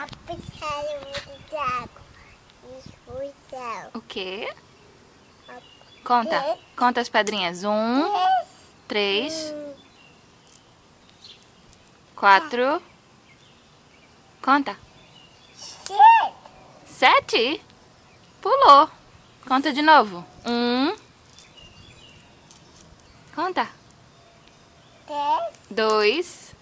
A piscina de água. Expulsão. O quê? Conta. Conta as pedrinhas. 1, 3, 4. Conta. 7. Pulou. Conta de novo. 1. Conta. 2,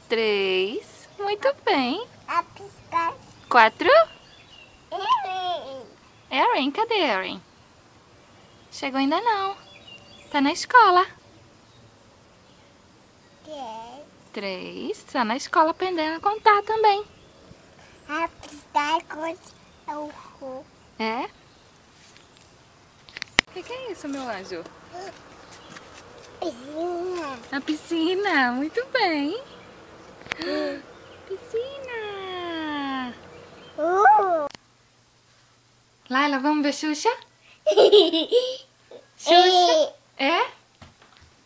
3. Muito bem. A piscina. 4. Erin, cadê Erin? Chegou ainda não. Tá na escola. 3. Tá na escola aprendendo a contar também. A piscina é o ru. É? O que é isso, meu anjo? Piscina. A piscina. Muito bem. Piscina. Laila, vamos ver Xuxa? Xuxa? É?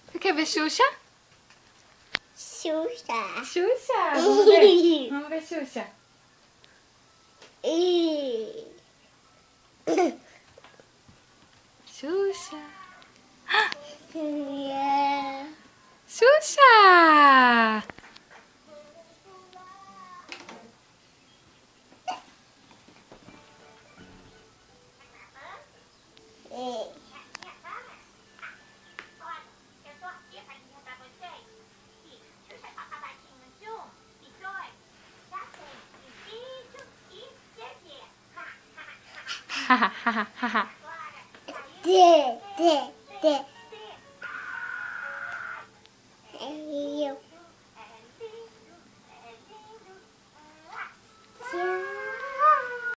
Você quer ver Xuxa? Xuxa. Xuxa? Vamos ver. Vamos ver Xuxa. Xuxa. Xuxa! De.